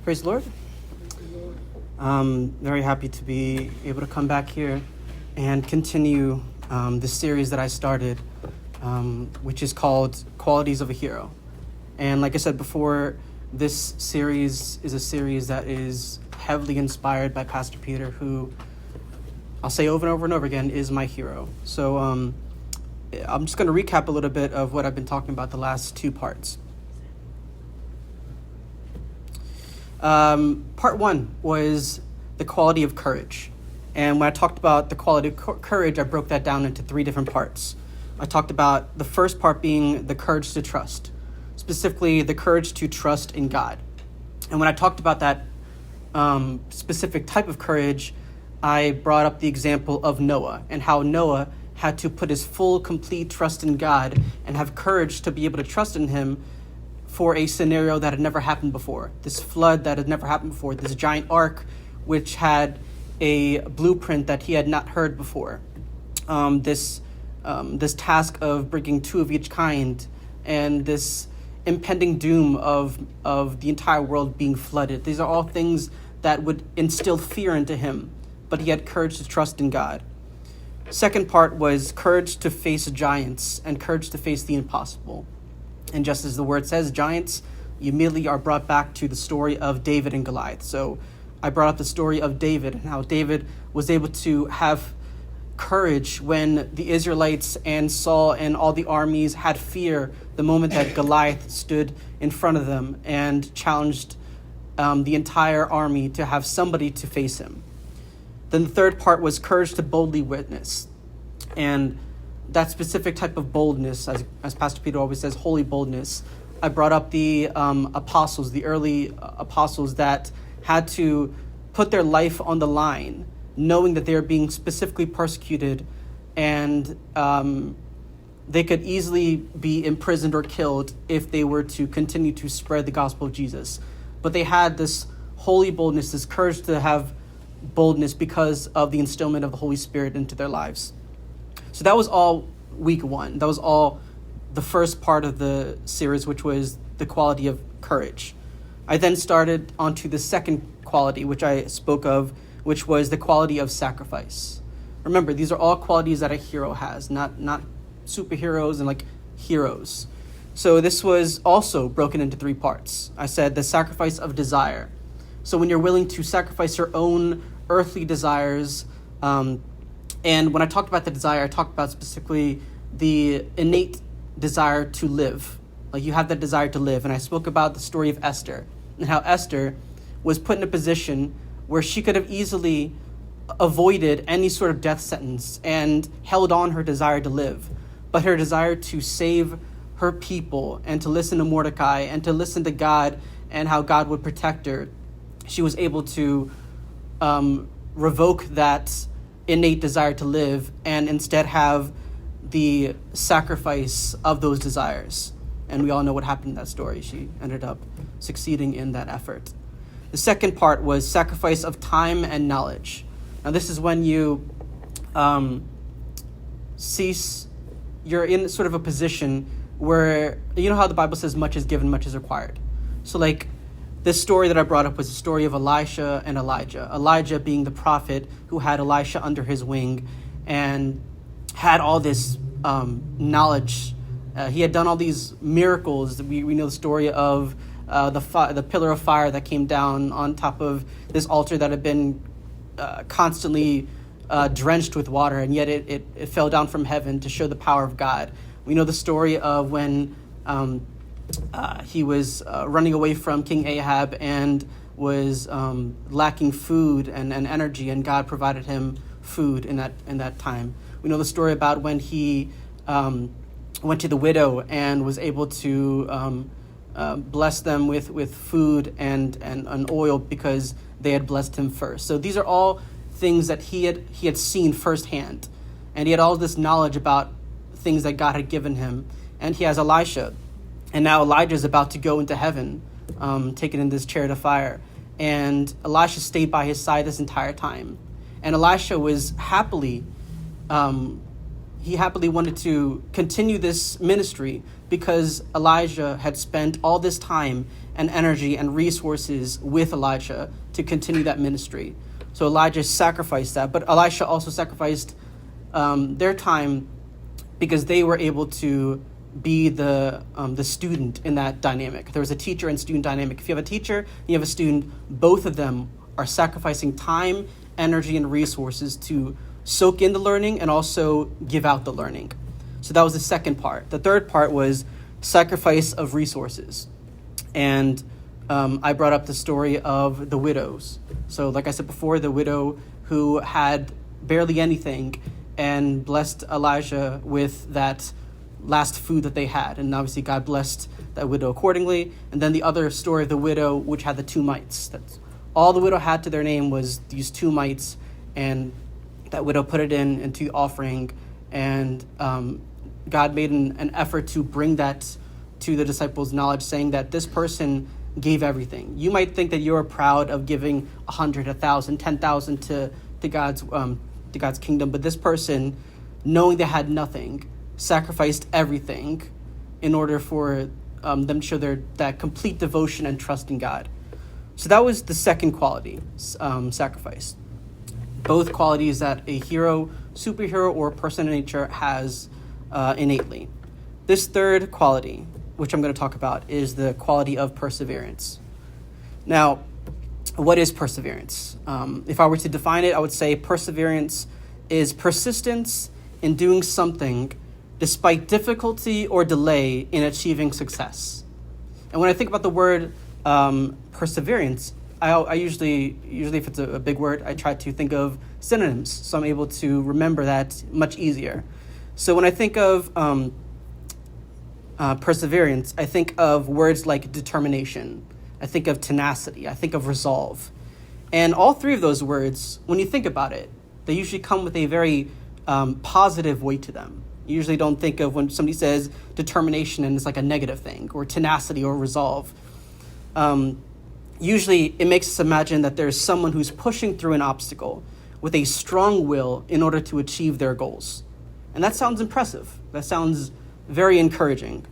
Praise the Lord. I'm very happy to be able to come back here and continue the series that I started, which is called Qualities of a Hero. And like I said before, this series is a series that is heavily inspired by Pastor Peter, who I'll say over and over and over again is my hero. So I'm just going to recap a little bit of what I've been talking about the last two parts. Part one was the quality of courage. And when I talked about the quality of courage, I broke that down into three different parts. I talked about the first part being the courage to trust, specifically the courage to trust in God. And when I talked about that specific type of courage, I brought up the example of Noah and how Noah had to put his full, complete trust in God and have courage to be able to trust in him for a scenario that had never happened before. This flood that had never happened before, this giant ark which had a blueprint that he had not heard before. This task of bringing two of each kind, and this impending doom of the entire world being flooded. These are all things that would instill fear into him, but he had courage to trust in God. Second part was courage to face giants and courage to face the impossible. And just as the word says, giants, you immediately are brought back to the story of David and Goliath. So I brought up the story of David and how David was able to have courage when the Israelites and Saul and all the armies had fear the moment that Goliath stood in front of them and challenged the entire army to have somebody to face him. Then the third part was courage to boldly witness. And that specific type of boldness, as Pastor Peter always says, holy boldness. I brought up the apostles, the early apostles that had to put their life on the line, knowing that they were being specifically persecuted, and they could easily be imprisoned or killed if they were to continue to spread the gospel of Jesus. But they had this holy boldness, this courage to have boldness because of the instillment of the Holy Spirit into their lives. So that was all week one. That was all the first part of the series, which was the quality of courage. I then started onto the second quality, which I spoke of, which was the quality of sacrifice. Remember, these are all qualities that a hero has, not superheroes and like heroes. So this was also broken into three parts. I said the sacrifice of desire. So when you're willing to sacrifice your own earthly desires, and when I talked about the desire, I talked about specifically the innate desire to live. Like you have that desire to live. And I spoke about the story of Esther and how Esther was put in a position where she could have easily avoided any sort of death sentence and held on her desire to live. But her desire to save her people and to listen to Mordecai and to listen to God and how God would protect her, she was able to revoke that innate desire to live and instead have the sacrifice of those desires. And we all know what happened in that story. She ended up succeeding in that effort. The second part was sacrifice of time and knowledge. Now this is when you you're in sort of a position where, you know how the Bible says much is given, much is required. So like, this story that I brought up was the story of Elisha and Elijah. Elijah being the prophet who had Elisha under his wing and had all this knowledge. He had done all these miracles. We know the story of the pillar of fire that came down on top of this altar that had been constantly drenched with water, and yet it fell down from heaven to show the power of God. We know the story of when he was running away from King Ahab and was lacking food and energy, and God provided him food in that time. We know the story about when he went to the widow and was able to bless them with food and oil because they had blessed him first. So these are all things that he had seen firsthand, and he had all this knowledge about things that God had given him. And he has Elisha. And now Elijah is about to go into heaven, taken in this chariot of fire. And Elisha stayed by his side this entire time. And Elisha was happily, he happily wanted to continue this ministry because Elijah had spent all this time and energy and resources with Elijah to continue that ministry. So Elijah sacrificed that, but Elisha also sacrificed their time because they were able to be the student in that dynamic. There was a teacher and student dynamic. If you have a teacher, you have a student, both of them are sacrificing time, energy, and resources to soak in the learning and also give out the learning. So that was the second part. The third part was sacrifice of resources. And I brought up the story of the widows. So like I said before, the widow who had barely anything and blessed Elijah with that last food that they had. And obviously God blessed that widow accordingly. And then the other story of the widow, which had the 2 mites. That's all the widow had to their name was these 2 mites. And that widow put it into the offering. And God made an effort to bring that to the disciples' knowledge, saying that this person gave everything. You might think that you're proud of giving 100, 1,000, 10,000 to God's kingdom, but this person, knowing they had nothing, sacrificed everything in order for them to show that complete devotion and trust in God. So that was the second quality, sacrifice. Both qualities that a hero, superhero, or person in nature has innately. This third quality, which I'm going to talk about, is the quality of perseverance. Now, what is perseverance? If I were to define it, I would say perseverance is persistence in doing something despite difficulty or delay in achieving success. And when I think about the word perseverance, I usually if it's a big word, I try to think of synonyms, so I'm able to remember that much easier. So when I think of perseverance, I think of words like determination. I think of tenacity. I think of resolve. And all three of those words, when you think about it, they usually come with a very positive weight to them. You usually don't think of when somebody says determination and it's like a negative thing, or tenacity or resolve. Usually it makes us imagine that there's someone who's pushing through an obstacle with a strong will in order to achieve their goals. And that sounds impressive. That sounds very encouraging.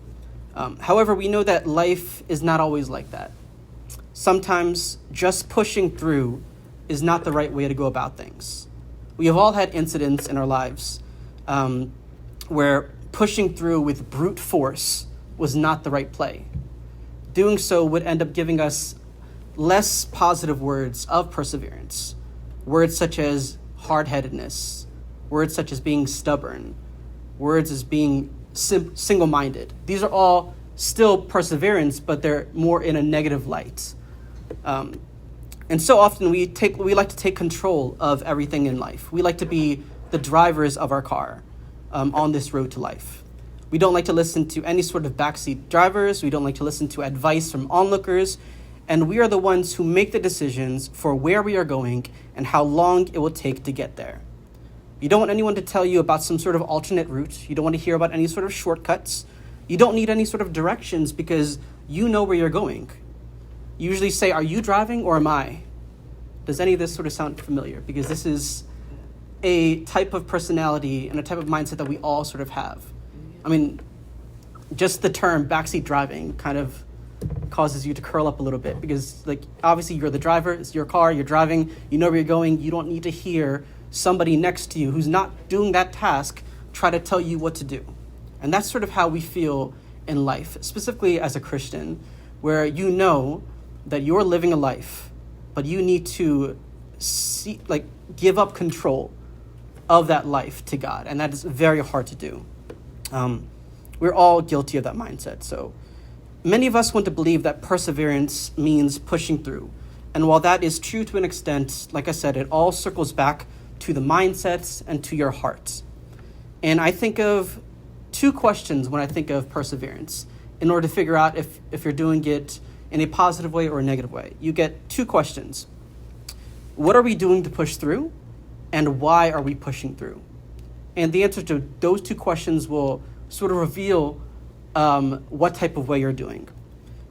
However, we know that life is not always like that. Sometimes just pushing through is not the right way to go about things. We have all had incidents in our lives where pushing through with brute force was not the right play. Doing so would end up giving us less positive words of perseverance. Words such as hard-headedness, words such as being stubborn, words as being single-minded. These are all still perseverance, but they're more in a negative light. And so often we like to take control of everything in life. We like to be the drivers of our car on this road to life. We don't like to listen to any sort of backseat drivers. We don't like to listen to advice from onlookers. And we are the ones who make the decisions for where we are going and how long it will take to get there. You don't want anyone to tell you about some sort of alternate route. You don't want to hear about any sort of shortcuts. You don't need any sort of directions because you know where you're going. You usually say, are you driving or am I? Does any of this sort of sound familiar? Because this is a type of personality and a type of mindset that we all sort of have. I mean, just the term backseat driving kind of causes you to curl up a little bit because, like, obviously you're the driver, it's your car, you're driving, you know where you're going. You don't need to hear somebody next to you who's not doing that task try to tell you what to do. And that's sort of how we feel in life, specifically as a Christian, where you know that you're living a life, but you need to give up control of that life to God. And that is very hard to do. We're all guilty of that mindset. So many of us want to believe that perseverance means pushing through. And while that is true to an extent, like I said, it all circles back to the mindsets and to your heart. And I think of two questions when I think of perseverance in order to figure out if you're doing it in a positive way or a negative way. You get two questions. What are we doing to push through? And why are we pushing through? And the answer to those two questions will sort of reveal what type of way you're doing.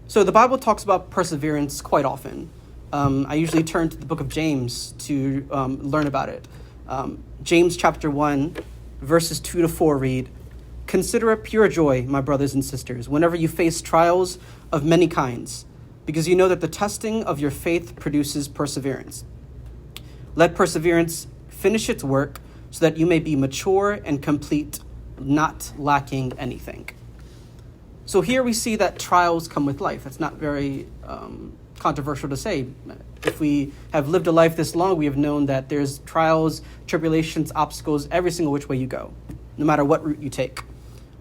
So the Bible talks about perseverance quite often. I usually turn to the book of James to learn about it. James chapter 1, verses 2 to 4 read, "Consider it pure joy, my brothers and sisters, whenever you face trials of many kinds, because you know that the testing of your faith produces perseverance. Let perseverance finish its work so that you may be mature and complete, not lacking anything." So here we see that trials come with life. It's not very controversial to say. If we have lived a life this long, we have known that there's trials, tribulations, obstacles, every single which way you go, no matter what route you take.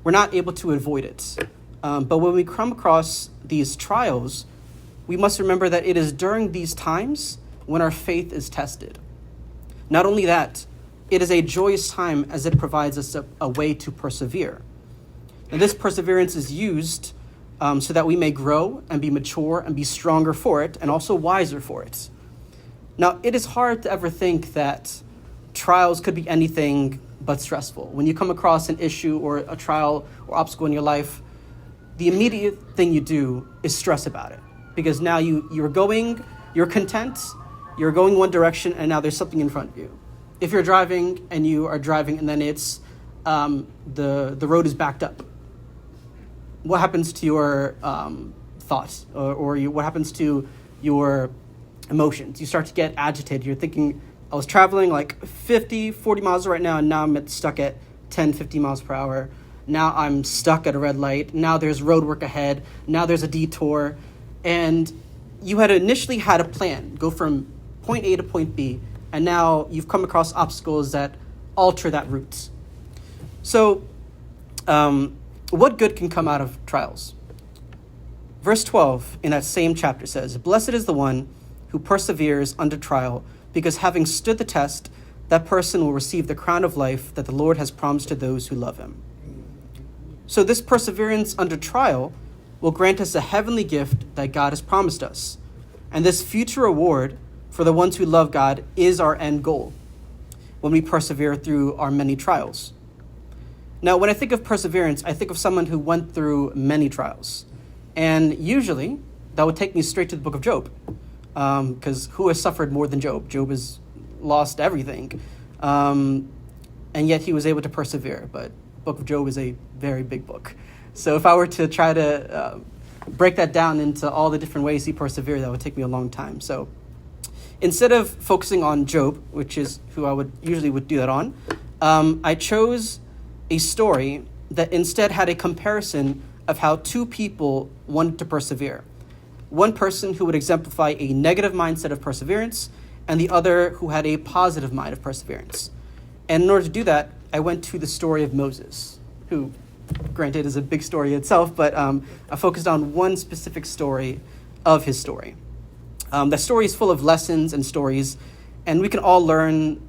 We're not able to avoid it. But when we come across these trials, we must remember that it is during these times when our faith is tested. Not only that, it is a joyous time as it provides us a way to persevere. And this perseverance is used so that we may grow and be mature and be stronger for it and also wiser for it. Now, it is hard to ever think that trials could be anything but stressful. When you come across an issue or a trial or obstacle in your life, the immediate thing you do is stress about it, because now you're content, you're going one direction, and now there's something in front of you. If you're driving and you are driving and then it's the road is backed up, what happens to your thoughts or what happens to your emotions? You start to get agitated. You're thinking, I was traveling like 50, 40 miles right now, and now I'm stuck at 10, 50 miles per hour. Now I'm stuck at a red light. Now there's road work ahead. Now there's a detour. And you had initially had a plan, go from point A to point B, and now you've come across obstacles that alter that route. So, what good can come out of trials? Verse 12 in that same chapter says, "Blessed is the one who perseveres under trial, because having stood the test, that person will receive the crown of life that the Lord has promised to those who love him." So this perseverance under trial will grant us a heavenly gift that God has promised us. And this future reward for the ones who love God is our end goal when we persevere through our many trials. Now, when I think of perseverance, I think of someone who went through many trials. And usually, that would take me straight to the book of Job. Because who has suffered more than Job? Job has lost everything. And yet he was able to persevere. But the book of Job is a very big book. So if I were to try to break that down into all the different ways he persevered, that would take me a long time. So instead of focusing on Job, which is who I would do that on, I chose a story that instead had a comparison of how two people wanted to persevere. One person who would exemplify a negative mindset of perseverance, and the other who had a positive mind of perseverance. And in order to do that, I went to the story of Moses, who, granted, is a big story itself, but I focused on one specific story of his story. That story is full of lessons and stories, and we can all learn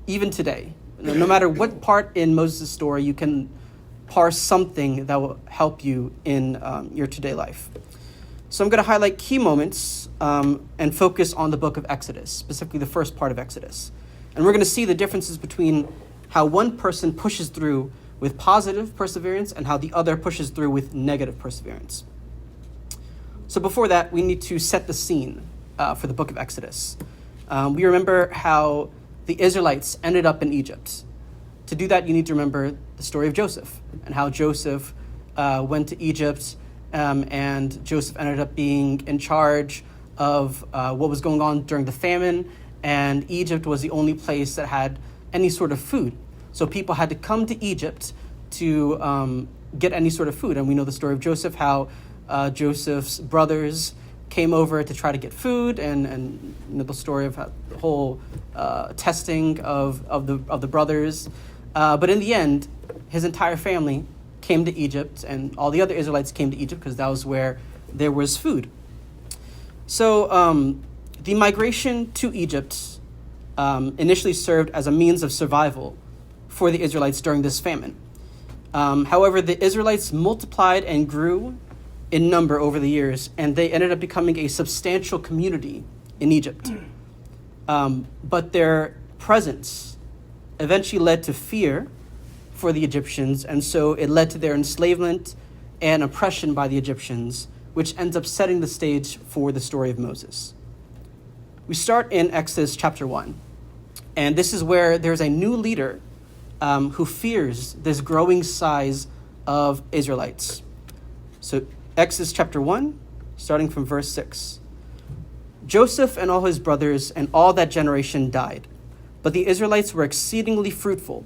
even today. No matter what part in Moses' story, you can parse something that will help you in your today life. So I'm going to highlight key moments and focus on the book of Exodus, specifically the first part of Exodus. And we're going to see the differences between how one person pushes through with positive perseverance and how the other pushes through with negative perseverance. So before that, we need to set the scene for the book of Exodus. We remember how the Israelites ended up in Egypt. To do that, you need to remember the story of Joseph and how Joseph went to Egypt, and Joseph ended up being in charge of what was going on during the famine, and Egypt was the only place that had any sort of food. So people had to come to Egypt to get any sort of food. And we know the story of Joseph, how Joseph's brothers came over to try to get food, and you know, the story of how the whole testing of the brothers. But in the end, his entire family came to Egypt, and all the other Israelites came to Egypt because that was where there was food. So the migration to Egypt initially served as a means of survival for the Israelites during this famine. However, the Israelites multiplied and grew in number over the years, and they ended up becoming a substantial community in Egypt. But their presence eventually led to fear for the Egyptians, and so it led to their enslavement and oppression by the Egyptians, which ends up setting the stage for the story of Moses. We start in Exodus chapter 1, and this is where there's a new leader who fears this growing size of Israelites. So Exodus chapter 1, starting from verse 6. Joseph and all his brothers and all that generation died, but the Israelites were exceedingly fruitful.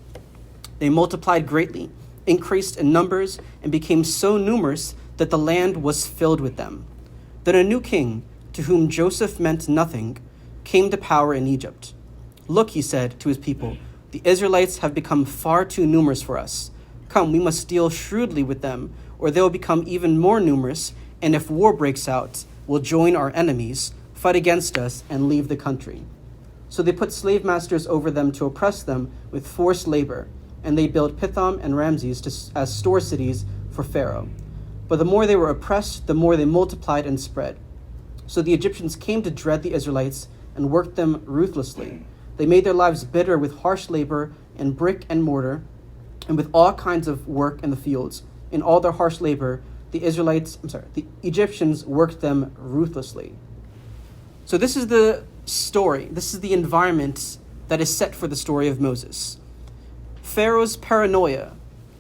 They multiplied greatly, increased in numbers, and became so numerous that the land was filled with them. Then a new king, to whom Joseph meant nothing, came to power in Egypt. Look, he said to his people, the Israelites have become far too numerous for us. Come, we must deal shrewdly with them, or they will become even more numerous, and if war breaks out, will join our enemies, fight against us, and leave the country. So they put slave masters over them to oppress them with forced labor, and they built Pithom and Ramses as store cities for Pharaoh. But the more they were oppressed, the more they multiplied and spread. So the Egyptians came to dread the Israelites and worked them ruthlessly. They made their lives bitter with harsh labor and brick and mortar, and with all kinds of work in the fields. In all their harsh labor, the Egyptians worked them ruthlessly. So this is the story. This is the environment that is set for the story of Moses. Pharaoh's paranoia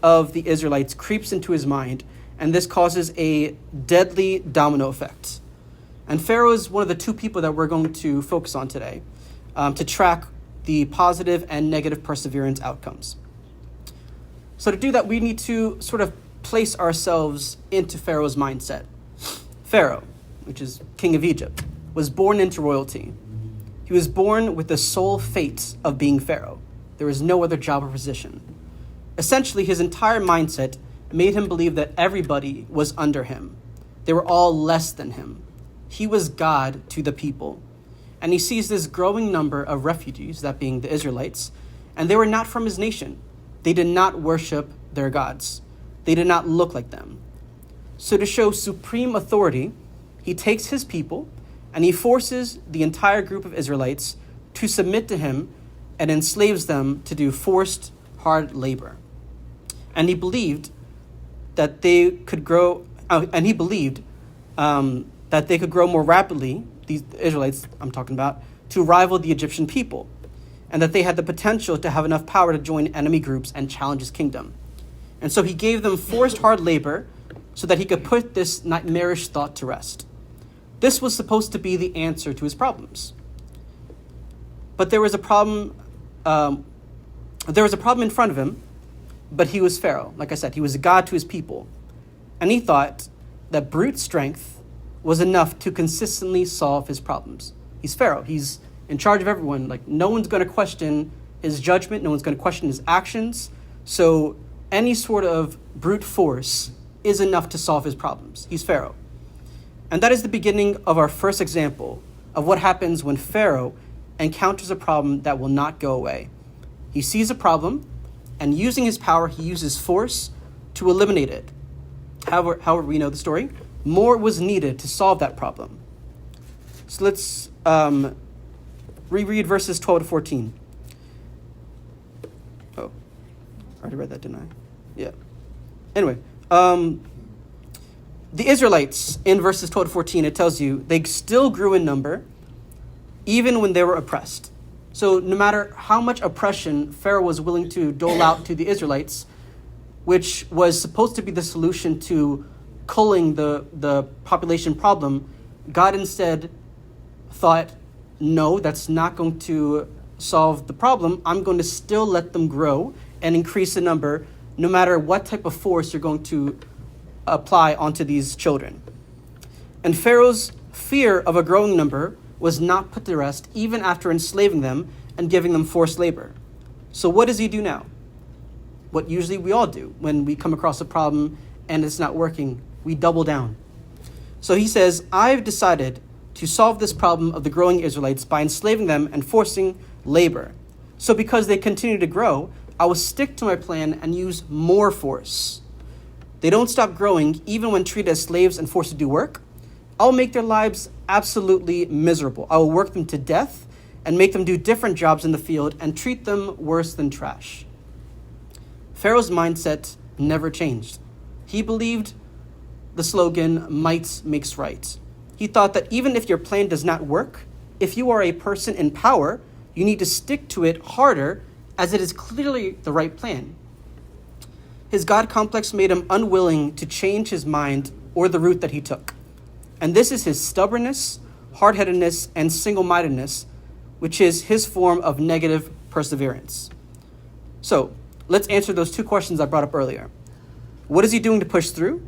of the Israelites creeps into his mind, and this causes a deadly domino effect. And Pharaoh is one of the two people that we're going to focus on today to track the positive and negative perseverance outcomes. So to do that, we need to sort of place ourselves into Pharaoh's mindset. Pharaoh, which is king of Egypt, was born into royalty. He was born with the sole fate of being Pharaoh. There was no other job or position. Essentially, his entire mindset made him believe that everybody was under him. They were all less than him. He was God to the people. And he sees this growing number of refugees, that being the Israelites, and they were not from his nation. They did not worship their gods. They did not look like them. So to show supreme authority, he takes his people and he forces the entire group of Israelites to submit to him and enslaves them to do forced, hard labor. And he believed that they could grow, that they could grow more rapidly, these Israelites I'm talking about, to rival the Egyptian people, and that they had the potential to have enough power to join enemy groups and challenge his kingdom. And so he gave them forced hard labor so that he could put this nightmarish thought to rest. This was supposed to be the answer to his problems. But there was a problem. There was a problem in front of him, but he was Pharaoh. Like I said, he was a god to his people. And he thought that brute strength was enough to consistently solve his problems. He's Pharaoh. He's in charge of everyone. Like, no one's going to question his judgment. No one's going to question his actions. So any sort of brute force is enough to solve his problems. He's Pharaoh. And that is the beginning of our first example of what happens when Pharaoh encounters a problem that will not go away. He sees a problem, and using his power, he uses force to eliminate it. However, we know the story. More was needed to solve that problem. So let's reread verses 12 to 14. Oh, I already read that, didn't I? Yeah. Anyway, the Israelites, in verses 12 to 14, it tells you they still grew in number, even when they were oppressed. So no matter how much oppression Pharaoh was willing to dole out to the Israelites, which was supposed to be the solution to culling the population problem, God instead thought, no, that's not going to solve the problem. I'm going to still let them grow and increase the number, no matter what type of force you're going to apply onto these children. And Pharaoh's fear of a growing number was not put to rest even after enslaving them and giving them forced labor. So what does he do now? What usually we all do when we come across a problem and it's not working, we double down. So he says, I've decided to solve this problem of the growing Israelites by enslaving them and forcing labor. So because they continue to grow, I will stick to my plan and use more force. They don't stop growing even when treated as slaves and forced to do work. I'll make their lives absolutely miserable. I will work them to death and make them do different jobs in the field and treat them worse than trash. Pharaoh's mindset never changed. He believed the slogan, might makes right. He thought that even if your plan does not work, if you are a person in power, you need to stick to it harder as it is clearly the right plan. His God complex made him unwilling to change his mind or the route that he took. And this is his stubbornness, hard-headedness, and single-mindedness, which is his form of negative perseverance. So let's answer those two questions I brought up earlier. What is he doing to push through?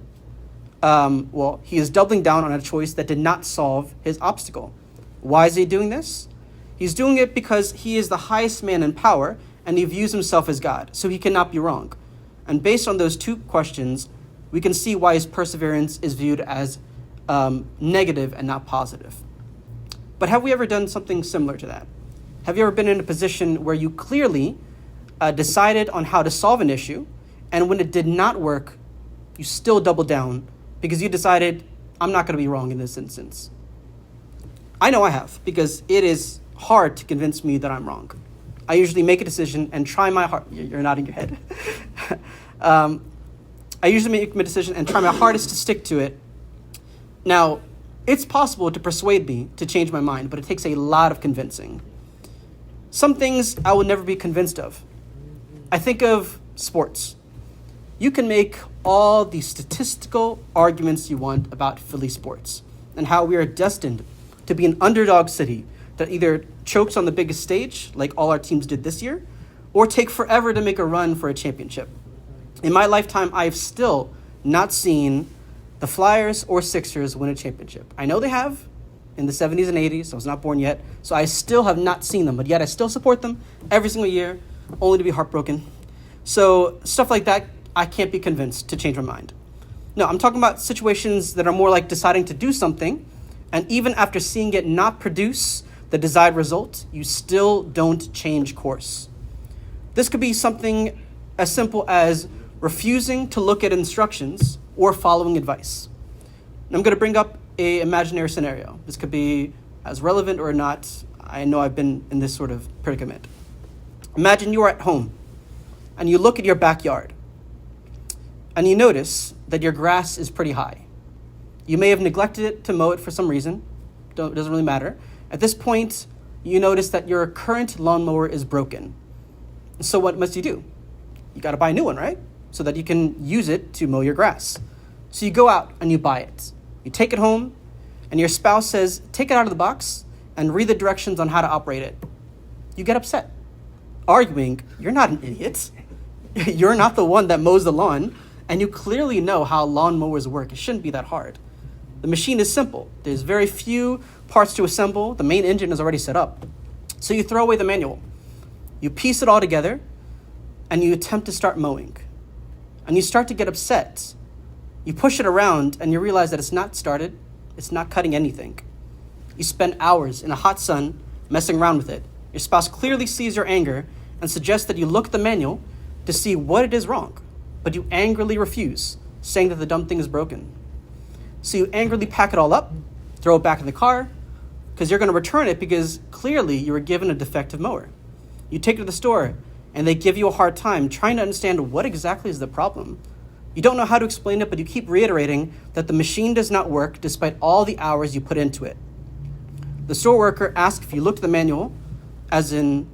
He is doubling down on a choice that did not solve his obstacle. Why is he doing this? He's doing it because he is the highest man in power and he views himself as God, so he cannot be wrong. And based on those two questions, we can see why his perseverance is viewed as negative and not positive. But have we ever done something similar to that? Have you ever been in a position where you clearly decided on how to solve an issue, and when it did not work, you still doubled down because you decided, I'm not going to be wrong in this instance? I know I have, because it is hard to convince me that I'm wrong. I usually make a decision and try my hard. You're nodding your head. I usually make a decision and try my hardest to stick to it. Now, it's possible to persuade me to change my mind, but it takes a lot of convincing. Some things I will never be convinced of. I think of sports. You can make all the statistical arguments you want about Philly sports and how we are destined to be an underdog city that either chokes on the biggest stage, like all our teams did this year, or take forever to make a run for a championship. In my lifetime, I've still not seen the Flyers or Sixers win a championship. I know they have in the 70s and 80s. I was not born yet, so I still have not seen them, but yet I still support them every single year, only to be heartbroken. So stuff like that, I can't be convinced to change my mind. No, I'm talking about situations that are more like deciding to do something, and even after seeing it not produce the desired result, you still don't change course. This could be something as simple as refusing to look at instructions or following advice. And I'm going to bring up an imaginary scenario. This could be as relevant or not. I know I've been in this sort of predicament. Imagine you are at home and you look at your backyard and you notice that your grass is pretty high. You may have neglected it to mow it for some reason. It doesn't really matter. At this point, you notice that your current lawnmower is broken. So what must you do? You got to buy a new one, right? So that you can use it to mow your grass. So you go out and you buy it. You take it home, and your spouse says, take it out of the box and read the directions on how to operate it. You get upset, arguing, you're not an idiot. You're not the one that mows the lawn, and you clearly know how lawnmowers work. It shouldn't be that hard. The machine is simple. There's very few parts to assemble. The main engine is already set up. So you throw away the manual. You piece it all together, and you attempt to start mowing. And you start to get upset. You push it around, and you realize that it's not started. It's not cutting anything. You spend hours in the hot sun messing around with it. Your spouse clearly sees your anger and suggests that you look at the manual to see what it is wrong. But you angrily refuse, saying that the dumb thing is broken. So you angrily pack it all up, throw it back in the car, because you're going to return it because clearly you were given a defective mower. You take it to the store, and they give you a hard time trying to understand what exactly is the problem. You don't know how to explain it, but you keep reiterating that the machine does not work despite all the hours you put into it. The store worker asks if you looked at the manual, as in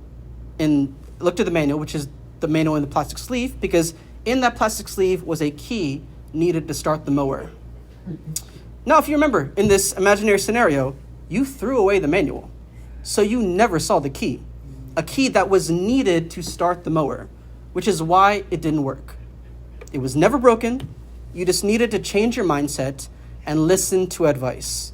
looked at the manual, which is the manual in the plastic sleeve, because in that plastic sleeve was a key needed to start the mower. Now, if you remember, in this imaginary scenario, you threw away the manual, so you never saw the key, a key that was needed to start the mower, which is why it didn't work. It was never broken. You just needed to change your mindset and listen to advice.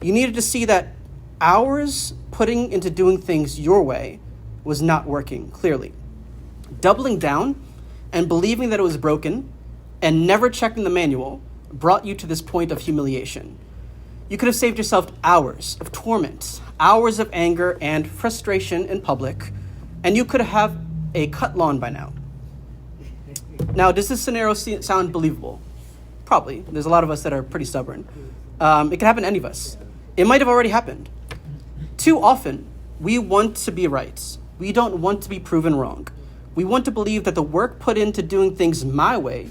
You needed to see that hours putting into doing things your way was not working, clearly. Doubling down and believing that it was broken and never checking the manual brought you to this point of humiliation. You could have saved yourself hours of torment, hours of anger and frustration in public, and you could have a cut lawn by now. Now, does this scenario sound believable? Probably. There's a lot of us that are pretty stubborn. It could happen to any of us. It might have already happened. Too often, we want to be right. We don't want to be proven wrong. We want to believe that the work put into doing things my way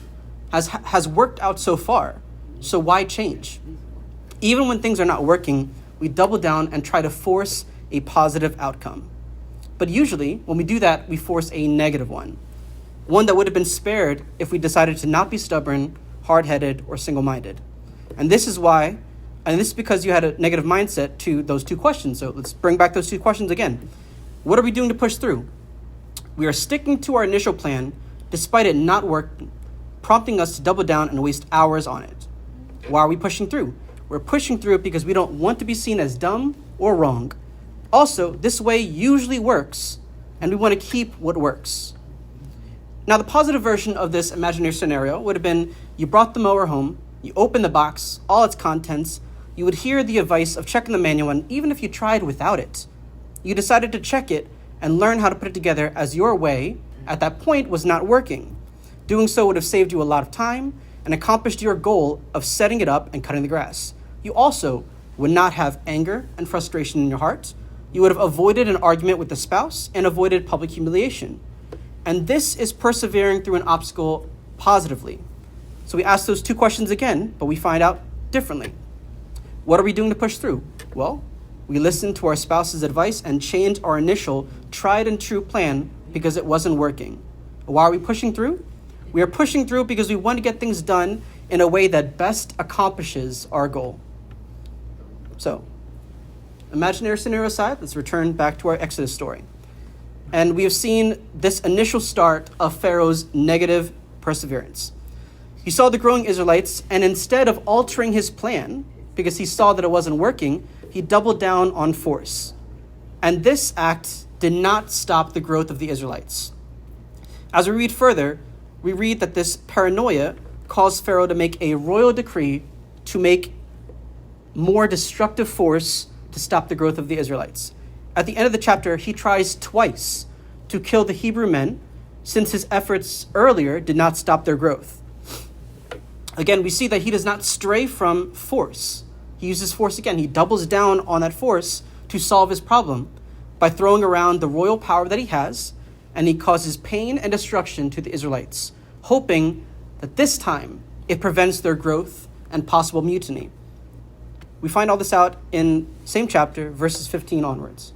has worked out so far, so why change? Even when things are not working, we double down and try to force a positive outcome. But usually, when we do that, we force a negative one that would have been spared if we decided to not be stubborn, hard-headed, or single-minded. And this is because you had a negative mindset to those two questions. So let's bring back those two questions again. What are we doing to push through? We are sticking to our initial plan despite it not working, prompting us to double down and waste hours on it. Why are we pushing through? We're pushing through it because we don't want to be seen as dumb or wrong. Also, this way usually works, and we want to keep what works. Now, the positive version of this imaginary scenario would have been you brought the mower home, you opened the box, all its contents, you would hear the advice of checking the manual, and even if you tried without it, you decided to check it and learn how to put it together as your way at that point was not working. Doing so would have saved you a lot of time and accomplished your goal of setting it up and cutting the grass. You also would not have anger and frustration in your heart. You would have avoided an argument with the spouse and avoided public humiliation. And this is persevering through an obstacle positively. So we ask those two questions again, but we find out differently. What are we doing to push through? Well, we listen to our spouse's advice and change our initial tried and true plan because it wasn't working. Why are we pushing through? We are pushing through because we want to get things done in a way that best accomplishes our goal. So, imaginary scenario aside, let's return back to our Exodus story. And we have seen this initial start of Pharaoh's negative perseverance. He saw the growing Israelites, and instead of altering his plan, because he saw that it wasn't working, he doubled down on force. And this act did not stop the growth of the Israelites. As we read further, we read that this paranoia caused Pharaoh to make a royal decree to make more destructive force to stop the growth of the Israelites. At the end of the chapter, he tries twice to kill the Hebrew men, since his efforts earlier did not stop their growth. Again, we see that he does not stray from force. He uses force again. He doubles down on that force to solve his problem by throwing around the royal power that he has, and he causes pain and destruction to the Israelites, hoping that this time it prevents their growth and possible mutiny. We find all this out in same chapter, verses 15 onwards.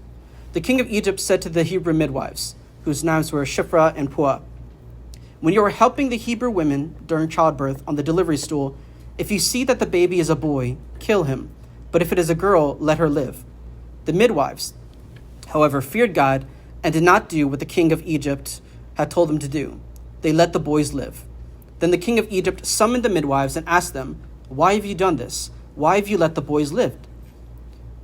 The king of Egypt said to the Hebrew midwives, whose names were Shiphrah and Puah, "When you are helping the Hebrew women during childbirth on the delivery stool, if you see that the baby is a boy, kill him. But if it is a girl, let her live." The midwives, however, feared God and did not do what the king of Egypt had told them to do. They let the boys live. Then the king of Egypt summoned the midwives and asked them, "Why have you done this? Why have you let the boys live?"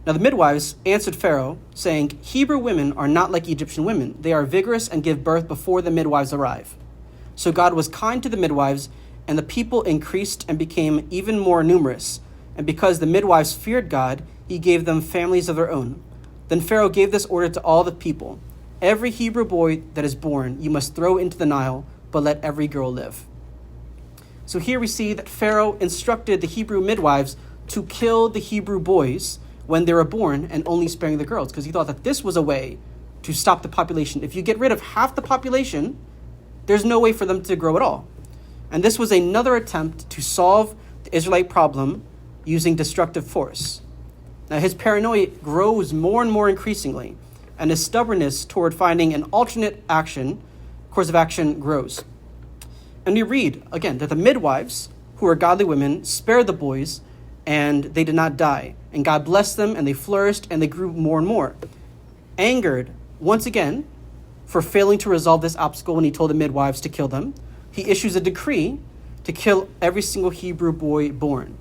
Now the midwives answered Pharaoh, saying, "Hebrew women are not like Egyptian women. They are vigorous and give birth before the midwives arrive." So God was kind to the midwives, and the people increased and became even more numerous. And because the midwives feared God, he gave them families of their own. Then Pharaoh gave this order to all the people: "Every Hebrew boy that is born you must throw into the Nile, but let every girl live." So here we see that Pharaoh instructed the Hebrew midwives to kill the Hebrew boys when they were born and only sparing the girls, because he thought that this was a way to stop the population. If you get rid of half the population, there's no way for them to grow at all. And this was another attempt to solve the Israelite problem using destructive force. Now his paranoia grows more and more increasingly, and his stubbornness toward finding an alternate course of action grows. And we read, again, that the midwives, who are godly women, spared the boys, and they did not die. And God blessed them, and they flourished, and they grew more and more. Angered, once again, for failing to resolve this obstacle when he told the midwives to kill them, he issues a decree to kill every single Hebrew boy born.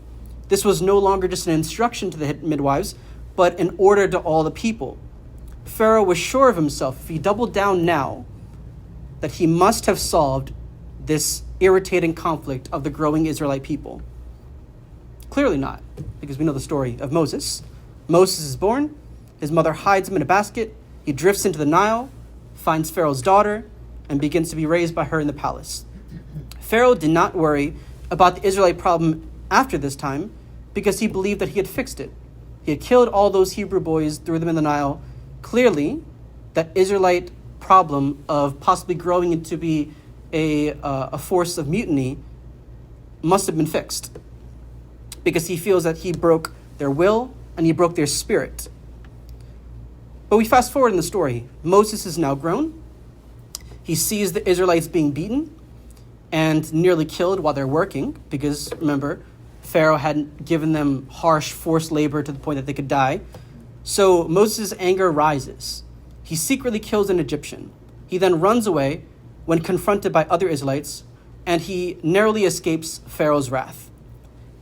This was no longer just an instruction to the midwives, but an order to all the people. Pharaoh was sure of himself, if he doubled down now, that he must have solved this irritating conflict of the growing Israelite people. Clearly not, because we know the story of Moses. Moses is born, his mother hides him in a basket, he drifts into the Nile, finds Pharaoh's daughter, and begins to be raised by her in the palace. Pharaoh did not worry about the Israelite problem after this time because he believed that he had fixed it. He had killed all those Hebrew boys, threw them in the Nile. Clearly, that Israelite problem of possibly growing into be a force of mutiny must have been fixed, because he feels that he broke their will and he broke their spirit. But we fast forward in the story. Moses is now grown. He sees the Israelites being beaten and nearly killed while they're working because, remember, Pharaoh had given them harsh forced labor to the point that they could die. So Moses' anger rises. He secretly kills an Egyptian. He then runs away when confronted by other Israelites, and he narrowly escapes Pharaoh's wrath.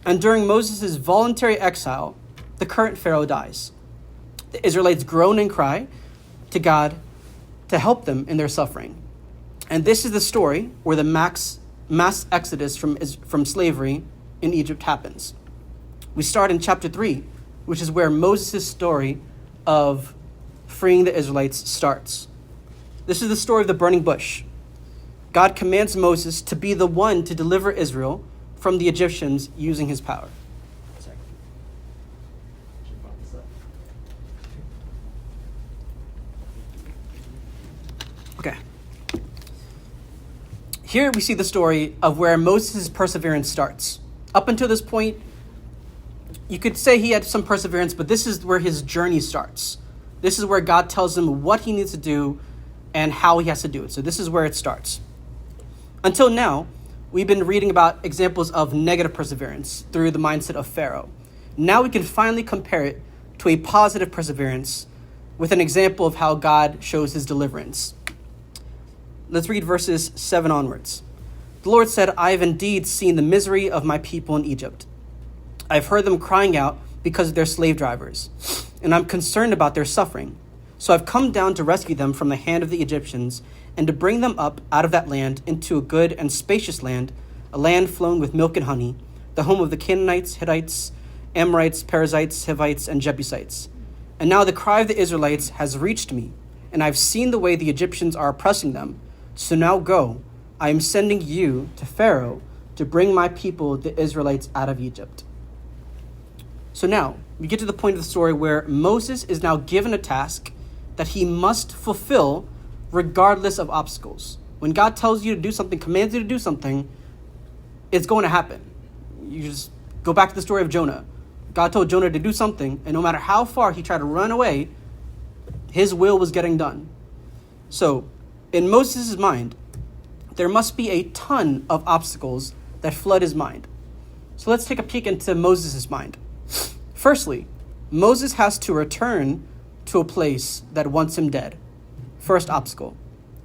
And during Moses' voluntary exile, the current Pharaoh dies. The Israelites groan and cry to God to help them in their suffering. And this is the story where the mass exodus from slavery in Egypt happens. We start in chapter 3, which is where Moses' story of freeing the Israelites starts. This is the story of the burning bush. God commands Moses to be the one to deliver Israel from the Egyptians using his power. Okay. Here we see the story of where Moses' perseverance starts. Up until this point, you could say he had some perseverance, but this is where his journey starts. This is where God tells him what he needs to do and how he has to do it. So this is where it starts. Until now, we've been reading about examples of negative perseverance through the mindset of Pharaoh. Now we can finally compare it to a positive perseverance with an example of how God shows his deliverance. Let's read verses 7 onwards. The Lord said, I have indeed seen the misery of my people in Egypt. I have heard them crying out because of their slave drivers, and I'm concerned about their suffering. So I've come down to rescue them from the hand of the Egyptians and to bring them up out of that land into a good and spacious land, a land flowing with milk and honey, the home of the Canaanites, Hittites, Amorites, Perizzites, Hivites, and Jebusites. And now the cry of the Israelites has reached me, and I've seen the way the Egyptians are oppressing them. So now go, I am sending you to Pharaoh to bring my people, the Israelites, out of Egypt. So now, we get to the point of the story where Moses is now given a task that he must fulfill regardless of obstacles. When God tells you to do something, commands you to do something, it's going to happen. You just go back to the story of Jonah. God told Jonah to do something, and no matter how far he tried to run away, his will was getting done. So, in Moses' mind, there must be a ton of obstacles that flood his mind. So let's take a peek into Moses' mind. Firstly, Moses has to return to a place that wants him dead. First obstacle.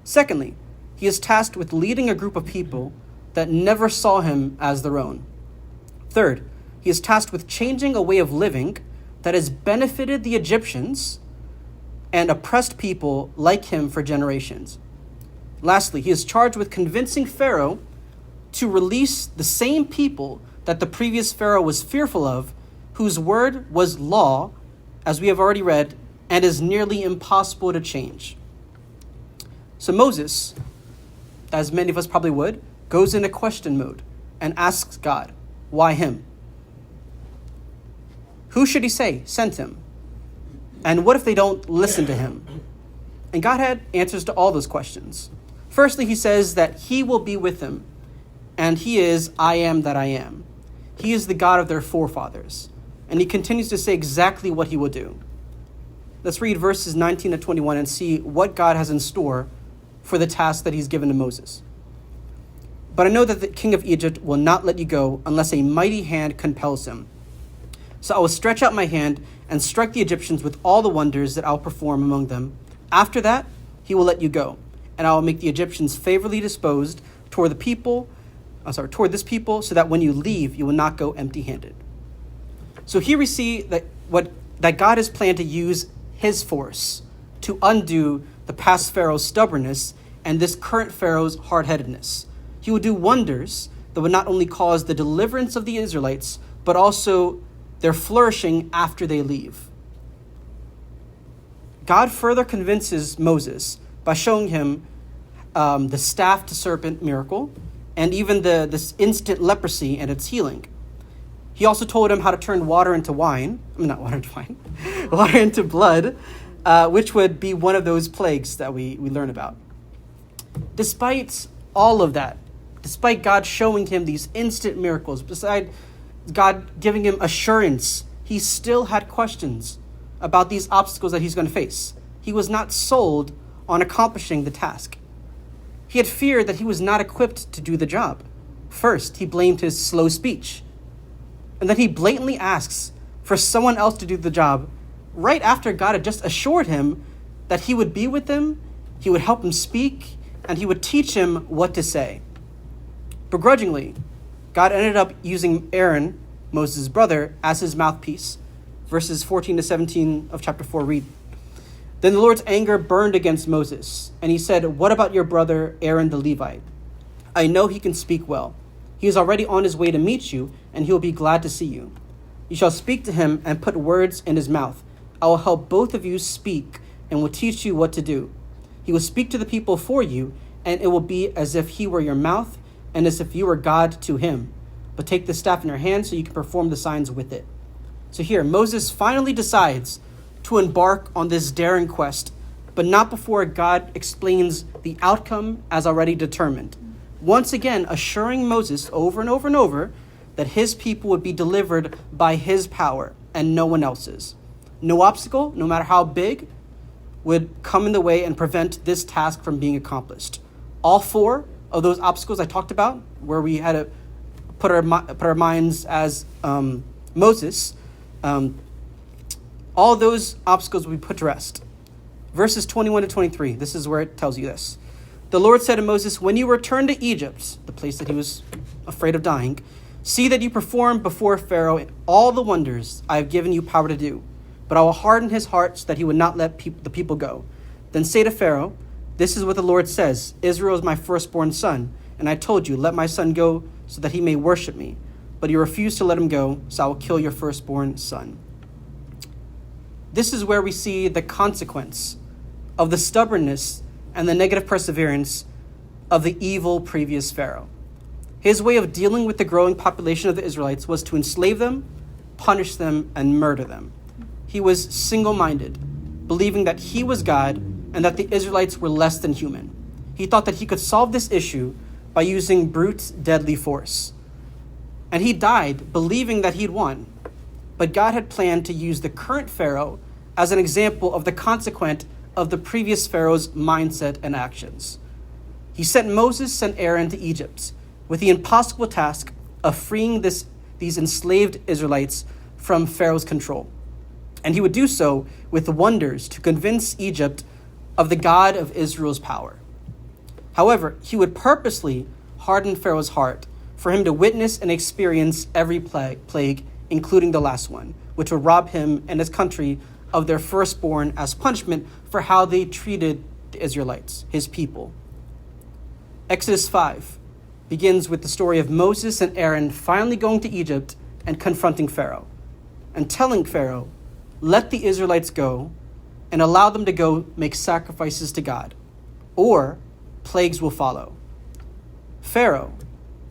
Secondly, he is tasked with leading a group of people that never saw him as their own. Third, he is tasked with changing a way of living that has benefited the Egyptians and oppressed people like him for generations. Lastly, he is charged with convincing Pharaoh to release the same people that the previous Pharaoh was fearful of, whose word was law, as we have already read, and is nearly impossible to change. So Moses, as many of us probably would, goes into question mode and asks God, why him? Who should he say sent him? And what if they don't listen to him? And God had answers to all those questions. Firstly, he says that he will be with them, and he is I am that I am. He is the God of their forefathers, and he continues to say exactly what he will do. Let's read verses 19 to 21 and see what God has in store for the task that he's given to Moses. But I know that the king of Egypt will not let you go unless a mighty hand compels him. So I will stretch out my hand and strike the Egyptians with all the wonders that I'll perform among them. After that, he will let you go, and I will make the Egyptians favorably disposed toward this people, so that when you leave, you will not go empty-handed. So here we see that God has planned to use his force to undo the past Pharaoh's stubbornness and this current Pharaoh's hard-headedness. He will do wonders that would not only cause the deliverance of the Israelites, but also their flourishing after they leave. God further convinces Moses by showing him the staff to serpent miracle and even this instant leprosy and its healing. He also told him how to turn water into wine. Water into blood, which would be one of those plagues that we learn about. Despite all of that, despite God showing him these instant miracles, beside God giving him assurance, he still had questions about these obstacles that he's going to face. he was not sold on accomplishing the task. He had feared that he was not equipped to do the job. First, he blamed his slow speech. And then he blatantly asks for someone else to do the job right after God had just assured him that he would be with him, he would help him speak, and he would teach him what to say. Begrudgingly, God ended up using Aaron, Moses' brother, as his mouthpiece. Verses 14 to 17 of chapter 4 read, "Then the Lord's anger burned against Moses, and he said, 'What about your brother Aaron the Levite? I know he can speak well. He is already on his way to meet you, and he will be glad to see you. You shall speak to him and put words in his mouth. I will help both of you speak and will teach you what to do. He will speak to the people for you, and it will be as if he were your mouth and as if you were God to him. But take the staff in your hand so you can perform the signs with it.'" So here, Moses finally decides to embark on this daring quest, but not before God explains the outcome as already determined, once again assuring Moses over and over and over that his people would be delivered by his power and no one else's. No obstacle, no matter how big, would come in the way and prevent this task from being accomplished. All four of those obstacles I talked about, where we had to put our minds as Moses, all those obstacles will be put to rest. Verses 21 to 23, this is where it tells you this. "The Lord said to Moses, 'When you return to Egypt,'" the place that he was afraid of dying, "'see that you perform before Pharaoh all the wonders I have given you power to do. But I will harden his heart so that he would not let the people go. Then say to Pharaoh, "This is what the Lord says, Israel is my firstborn son, and I told you, let my son go so that he may worship me. But you refused to let him go, so I will kill your firstborn son." This is where we see the consequence of the stubbornness and the negative perseverance of the evil previous Pharaoh. His way of dealing with the growing population of the Israelites was to enslave them, punish them, and murder them. He was single-minded, believing that he was God and that the Israelites were less than human. He thought that he could solve this issue by using brute, deadly force. And he died believing that he'd won. But God had planned to use the current Pharaoh as an example of the consequence of the previous Pharaoh's mindset and actions. He sent Moses and Aaron to Egypt with the impossible task of freeing these enslaved Israelites from Pharaoh's control. And he would do so with wonders to convince Egypt of the God of Israel's power. However, he would purposely harden Pharaoh's heart for him to witness and experience every plague, including the last one, which would rob him and his country of their firstborn as punishment for how they treated the Israelites, his people. Exodus 5 begins with the story of Moses and Aaron finally going to Egypt and confronting Pharaoh and telling Pharaoh, "Let the Israelites go and allow them to go make sacrifices to God, or plagues will follow." Pharaoh,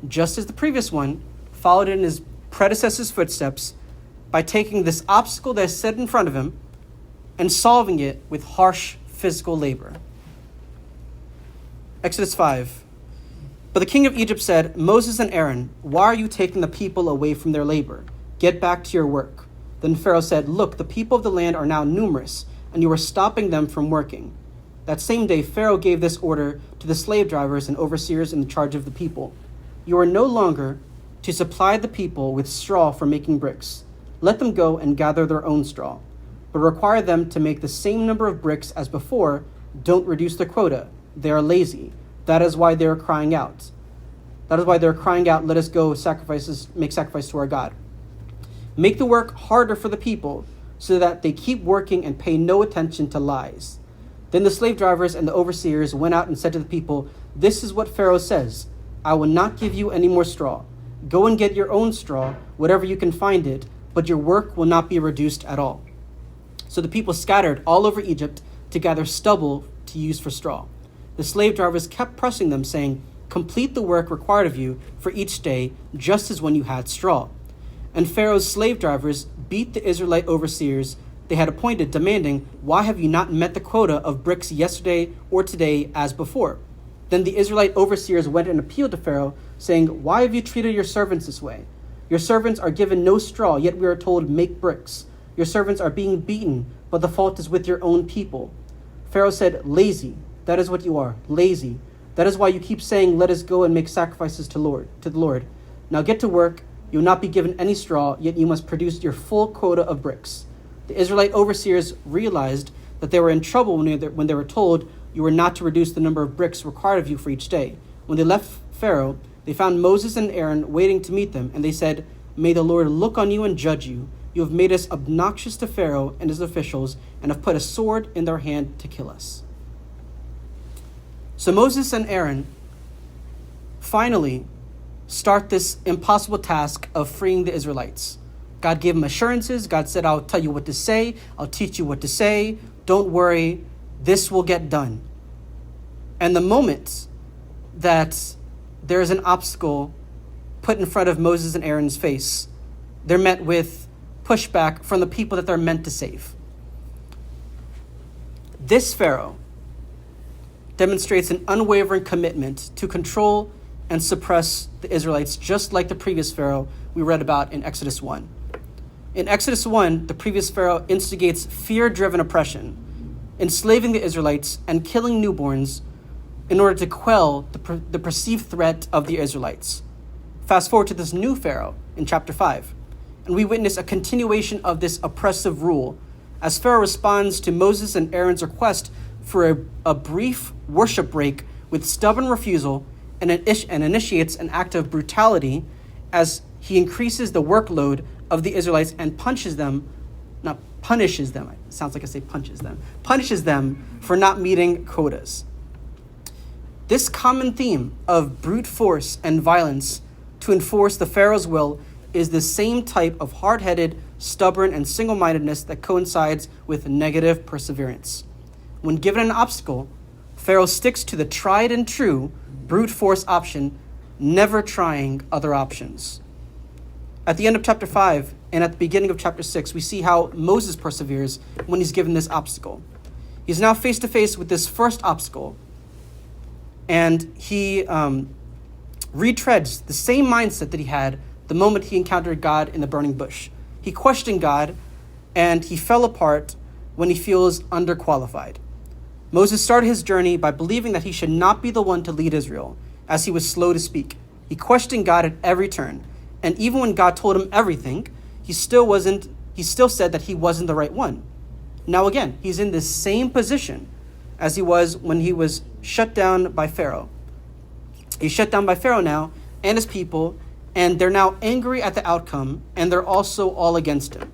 just as the previous one, followed in his predecessor's footsteps by taking this obstacle that is set in front of him and solving it with harsh physical labor. Exodus 5. "But the king of Egypt said, 'Moses and Aaron, why are you taking the people away from their labor? Get back to your work.' Then Pharaoh said, 'Look, the people of the land are now numerous, and you are stopping them from working.' That same day, Pharaoh gave this order to the slave drivers and overseers in charge of the people. 'You are no longer to supply the people with straw for making bricks. Let them go and gather their own straw. But require them to make the same number of bricks as before. Don't reduce their quota. They are lazy. That is why they are crying out. Let us go make sacrifices to our God. Make the work harder for the people so that they keep working and pay no attention to lies.' Then the slave drivers and the overseers went out and said to the people, 'This is what Pharaoh says. I will not give you any more straw. Go and get your own straw, whatever you can find it, but your work will not be reduced at all.' So the people scattered all over Egypt to gather stubble to use for straw. The slave drivers kept pressing them, saying, 'Complete the work required of you for each day, just as when you had straw.' And Pharaoh's slave drivers beat the Israelite overseers they had appointed, demanding, 'Why have you not met the quota of bricks yesterday or today as before?' Then the Israelite overseers went and appealed to Pharaoh, saying, 'Why have you treated your servants this way? Your servants are given no straw, yet we are told, make bricks. Your servants are being beaten, but the fault is with your own people. Pharaoh said, "Lazy. That is what you are, lazy. That is why you keep saying, 'Let us go and make sacrifices to the Lord.' Now get to work. You will not be given any straw, yet you must produce your full quota of bricks." The Israelite overseers realized that they were in trouble when they were told, "You were not to reduce the number of bricks required of you for each day." When they left Pharaoh, they found Moses and Aaron waiting to meet them, and they said, "May the Lord look on you and judge you. You have made us obnoxious to Pharaoh and his officials, and have put a sword in their hand to kill us." So Moses and Aaron finally start this impossible task of freeing the Israelites. God gave them assurances. God said, "I'll tell you what to say. I'll teach you what to say. Don't worry. This will get done." And the moment that there is an obstacle put in front of Moses and Aaron's face, they're met with pushback from the people that they're meant to save. This Pharaoh demonstrates an unwavering commitment to control and suppress the Israelites, just like the previous Pharaoh we read about in Exodus 1. In Exodus 1, the previous Pharaoh instigates fear-driven oppression, enslaving the Israelites and killing newborns in order to quell the perceived threat of the Israelites. Fast forward to this new Pharaoh in chapter 5, and we witness a continuation of this oppressive rule as Pharaoh responds to Moses and Aaron's request for a brief worship break with stubborn refusal and initiates an act of brutality as he increases the workload of the Israelites and punishes them for not meeting quotas. This common theme of brute force and violence to enforce the Pharaoh's will is the same type of hard-headed, stubborn, and single-mindedness that coincides with negative perseverance. When given an obstacle, Pharaoh sticks to the tried and true brute force option, never trying other options. At the end of chapter 5 and at the beginning of chapter 6, we see how Moses perseveres when he's given this obstacle. He's now face to face with this first obstacle, and he retreads the same mindset that he had the moment he encountered God in the burning bush. He questioned God, and he fell apart when he feels underqualified. Moses started his journey by believing that he should not be the one to lead Israel, as he was slow to speak. He questioned God at every turn, and even when God told him everything, he still said that he wasn't the right one. Now again, he's in the same position as he was when he was shut down by Pharaoh. He's shut down by Pharaoh now and his people, and they're now angry at the outcome, and they're also all against him.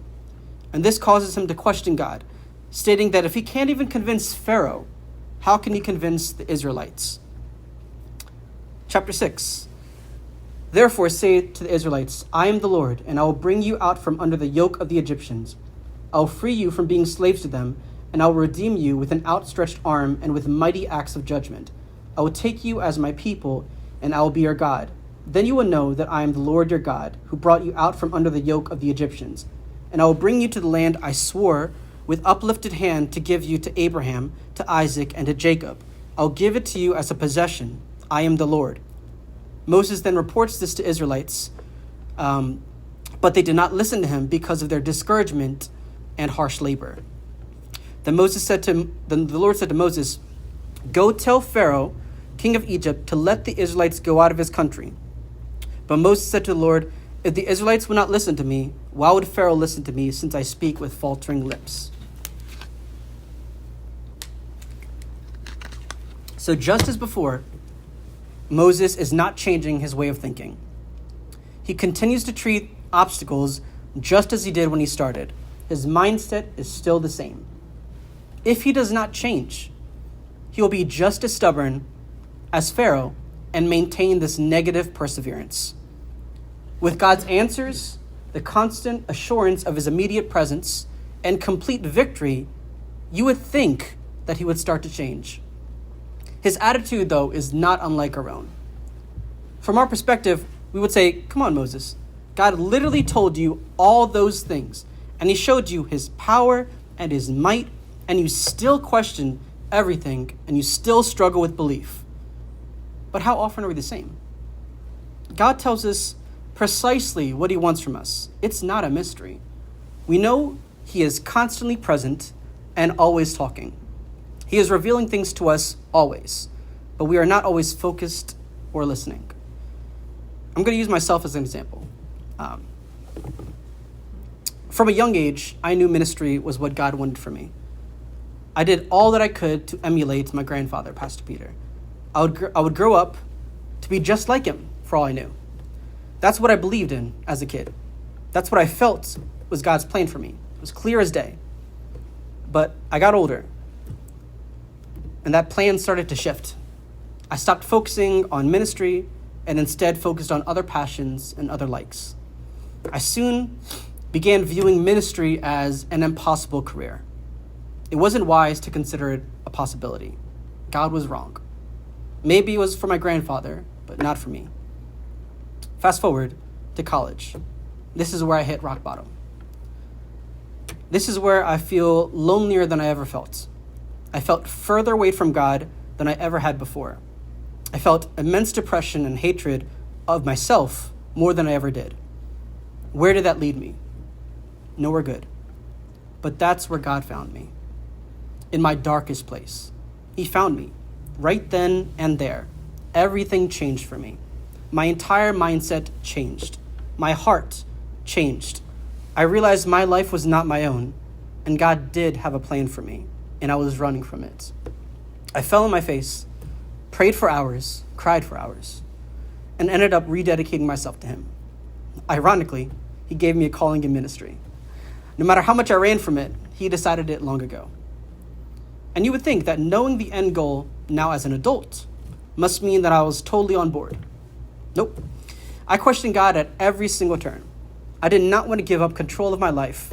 And this causes him to question God, stating that if he can't even convince Pharaoh, how can he convince the Israelites? Chapter 6. Therefore say to the Israelites, "I am the Lord, and I will bring you out from under the yoke of the Egyptians. I will free you from being slaves to them, and I will redeem you with an outstretched arm and with mighty acts of judgment. I will take you as my people, and I will be your God. Then you will know that I am the Lord your God, who brought you out from under the yoke of the Egyptians. And I will bring you to the land I swore with uplifted hand to give you to Abraham, to Isaac, and to Jacob. I'll give it to you as a possession. I am the Lord." Moses then reports this to Israelites, but they did not listen to him because of their discouragement and harsh labor. Then the Lord said to Moses, "Go tell Pharaoh, king of Egypt, to let the Israelites go out of his country." But Moses said to the Lord, "If the Israelites will not listen to me, why would Pharaoh listen to me, since I speak with faltering lips?" So just as before, Moses is not changing his way of thinking. He continues to treat obstacles just as he did when he started. His mindset is still the same. If he does not change, he will be just as stubborn as Pharaoh and maintain this negative perseverance. With God's answers, the constant assurance of his immediate presence, and complete victory, you would think that he would start to change. His attitude, though, is not unlike our own. From our perspective, we would say, "Come on, Moses. God literally told you all those things, and he showed you his power and his might, and you still question everything, and you still struggle with belief." But how often are we the same? God tells us precisely what he wants from us. It's not a mystery. We know he is constantly present and always talking. He is revealing things to us always, but we are not always focused or listening. I'm going to use myself as an example. From a young age, I knew ministry was what God wanted for me. I did all that I could to emulate my grandfather, Pastor Peter. I would grow up to be just like him, for all I knew. That's what I believed in as a kid. That's what I felt was God's plan for me. It was clear as day. But I got older, and that plan started to shift. I stopped focusing on ministry and instead focused on other passions and other likes. I soon began viewing ministry as an impossible career. It wasn't wise to consider it a possibility. God was wrong. Maybe it was for my grandfather, but not for me. Fast forward to college. This is where I hit rock bottom. This is where I feel lonelier than I ever felt. I felt further away from God than I ever had before. I felt immense depression and hatred of myself more than I ever did. Where did that lead me? Nowhere good. But that's where God found me. In my darkest place. He found me. Right then and there. Everything changed for me. My entire mindset changed. My heart changed. I realized my life was not my own, and God did have a plan for me, and I was running from it. I fell on my face, prayed for hours, cried for hours, and ended up rededicating myself to him. Ironically, he gave me a calling in ministry. No matter how much I ran from it, he decided it long ago. And you would think that knowing the end goal now as an adult must mean that I was totally on board. Nope. I questioned God at every single turn. I did not want to give up control of my life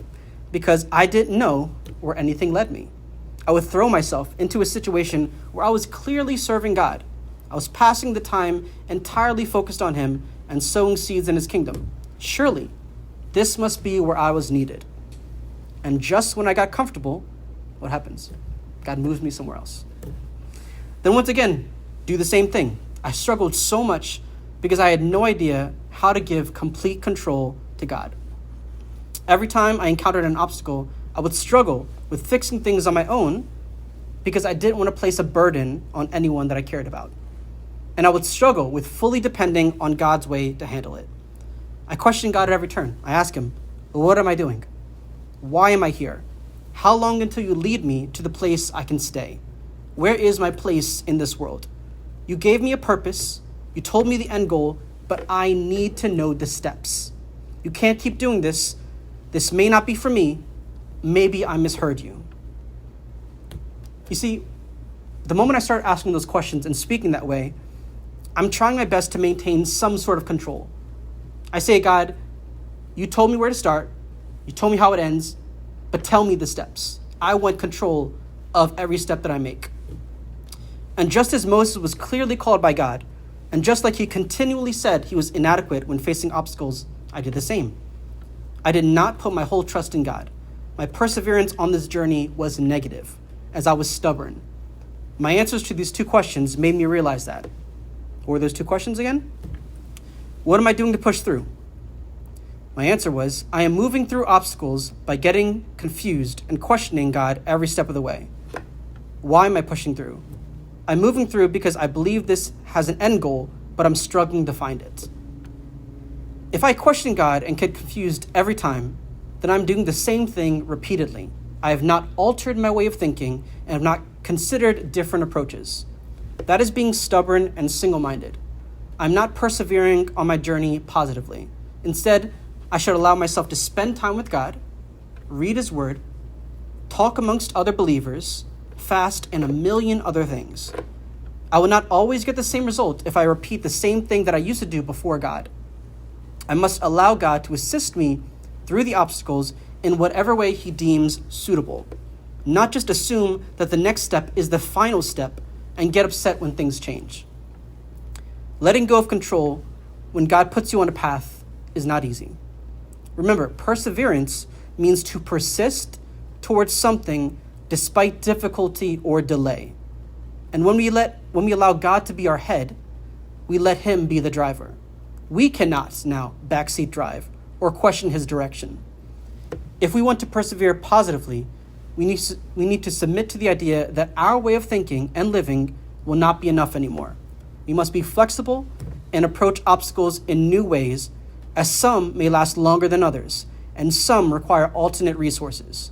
because I didn't know where anything led me. I would throw myself into a situation where I was clearly serving God. I was passing the time entirely focused on him and sowing seeds in his kingdom. Surely, this must be where I was needed. And just when I got comfortable, what happens? God moves me somewhere else. Then once again, do the same thing. I struggled so much because I had no idea how to give complete control to God. Every time I encountered an obstacle, I would struggle with fixing things on my own because I didn't want to place a burden on anyone that I cared about. And I would struggle with fully depending on God's way to handle it. I questioned God at every turn. I asked him, what am I doing? Why am I here? How long until you lead me to the place I can stay? Where is my place in this world? You gave me a purpose. You told me the end goal, but I need to know the steps. You can't keep doing this. This may not be for me. Maybe I misheard you. You see, the moment I start asking those questions and speaking that way, I'm trying my best to maintain some sort of control. I say, God, you told me where to start. You told me how it ends, but tell me the steps. I want control of every step that I make. And just as Moses was clearly called by God, and just like he continually said he was inadequate when facing obstacles, I did the same. I did not put my whole trust in God. My perseverance on this journey was negative, as I was stubborn. My answers to these two questions made me realize that. What were those two questions again? What am I doing to push through? My answer was, I am moving through obstacles by getting confused and questioning God every step of the way. Why am I pushing through? I'm moving through because I believe this has an end goal, but I'm struggling to find it. If I question God and get confused every time, then I'm doing the same thing repeatedly. I have not altered my way of thinking and have not considered different approaches. That is being stubborn and single-minded. I'm not persevering on my journey positively. Instead, I should allow myself to spend time with God, read his word, talk amongst other believers, fast, and a million other things. I will not always get the same result if I repeat the same thing that I used to do before God. I must allow God to assist me through the obstacles in whatever way he deems suitable, not just assume that the next step is the final step and get upset when things change. Letting go of control when God puts you on a path is not easy. Remember, perseverance means to persist towards something despite difficulty or delay. And when we allow God to be our head, we let him be the driver. We cannot now backseat drive or question his direction. If we want to persevere positively, we need to submit to the idea that our way of thinking and living will not be enough anymore. We must be flexible and approach obstacles in new ways, as some may last longer than others, and some require alternate resources.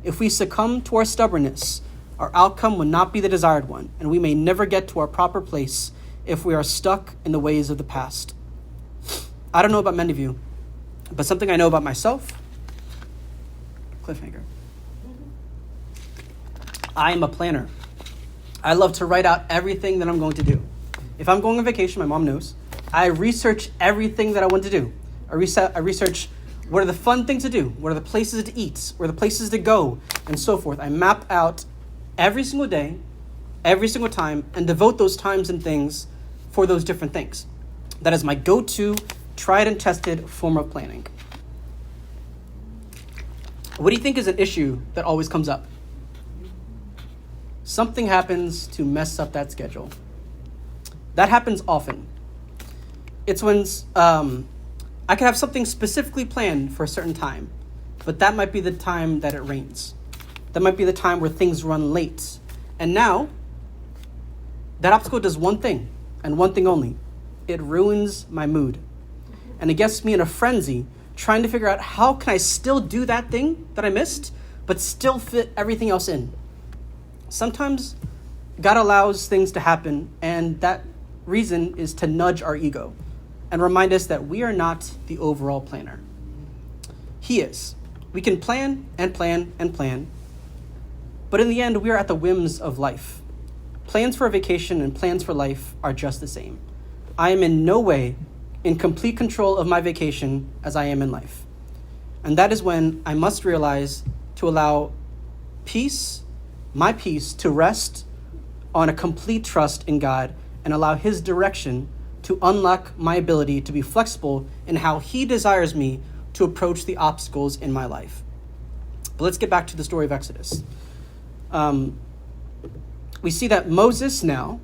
If we succumb to our stubbornness, our outcome will not be the desired one, and we may never get to our proper place if we are stuck in the ways of the past. I don't know about many of you, but something I know about myself, cliffhanger. I am a planner. I love to write out everything that I'm going to do. If I'm going on vacation, my mom knows, I research everything that I want to do. I research what are the fun things to do, what are the places to eat, where are the places to go, and so forth. I map out every single day, every single time, and devote those times and things for those different things. That is my go-to, tried and tested form of planning. What do you think is an issue that always comes up? Something happens to mess up that schedule. That happens often. It's when I could have something specifically planned for a certain time, but that might be the time that it rains. That might be the time where things run late. And now, that obstacle does one thing, and one thing only. It ruins my mood. And it gets me in a frenzy, trying to figure out how can I still do that thing that I missed, but still fit everything else in. Sometimes God allows things to happen, and that reason is to nudge our ego and remind us that we are not the overall planner. He is. We can plan and plan and plan, but in the end, we are at the whims of life. Plans for a vacation and plans for life are just the same. I am in no way in complete control of my vacation as I am in life. And that is when I must realize to allow my peace to rest on a complete trust in God and allow His direction to unlock my ability to be flexible in how He desires me to approach the obstacles in my life. But let's get back to the story of Exodus. We see that Moses now,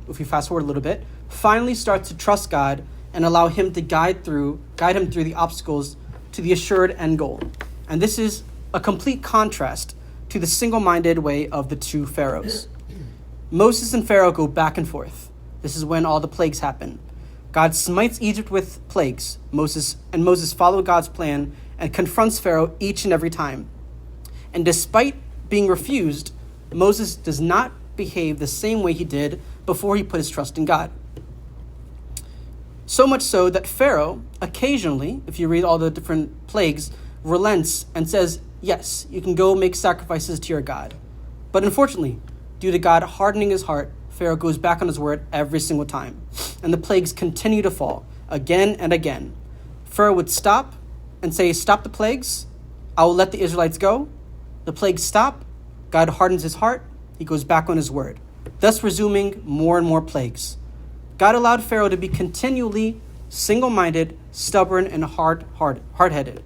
if we fast forward a little bit, finally starts to trust God and allow Him to guide him through the obstacles to the assured end goal. And this is a complete contrast to the single-minded way of the two pharaohs. Moses and Pharaoh go back and forth. This is when all the plagues happen. God smites Egypt with plagues. Moses follows God's plan and confronts Pharaoh each and every time. And despite being refused, Moses does not behave the same way he did before he put his trust in God. So much so that Pharaoh occasionally, if you read all the different plagues, relents and says, yes, you can go make sacrifices to your God. But unfortunately, due to God hardening his heart, Pharaoh goes back on his word every single time. And the plagues continue to fall again and again. Pharaoh would stop and say, stop the plagues. I will let the Israelites go. The plagues stop. God hardens his heart. He goes back on his word, thus resuming more and more plagues. God allowed Pharaoh to be continually single-minded, stubborn, and hard-headed.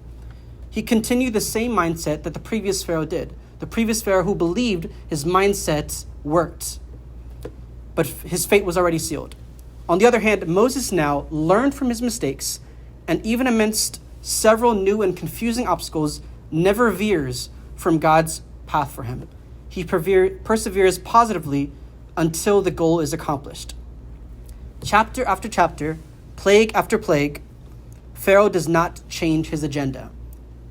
He continued the same mindset that the previous Pharaoh did. The previous Pharaoh who believed his mindset worked. But his fate was already sealed. On the other hand, Moses now learned from his mistakes, and even amidst several new and confusing obstacles, never veers from God's path for him. He perseveres positively until the goal is accomplished. Chapter after chapter, plague after plague, Pharaoh does not change his agenda.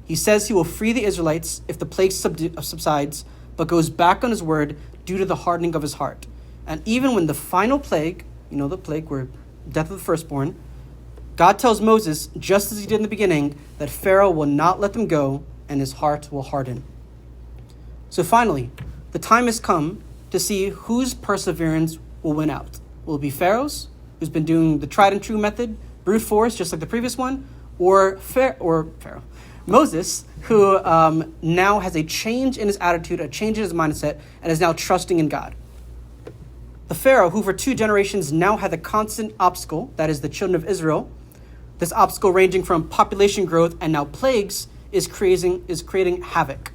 He says he will free the Israelites if the plague subsides, but goes back on his word due to the hardening of his heart. And even when the final plague, the plague where death of the firstborn, God tells Moses, just as he did in the beginning, that Pharaoh will not let them go and his heart will harden. So finally, the time has come to see whose perseverance will win out. Will it be Pharaoh's, who's been doing the tried and true method, brute force, just like the previous one, or Pharaoh, Moses, who now has a change in his attitude, a change in his mindset, and is now trusting in God. The Pharaoh, who for 2 generations now had the constant obstacle, that is the children of Israel, this obstacle ranging from population growth and now plagues, is creating havoc.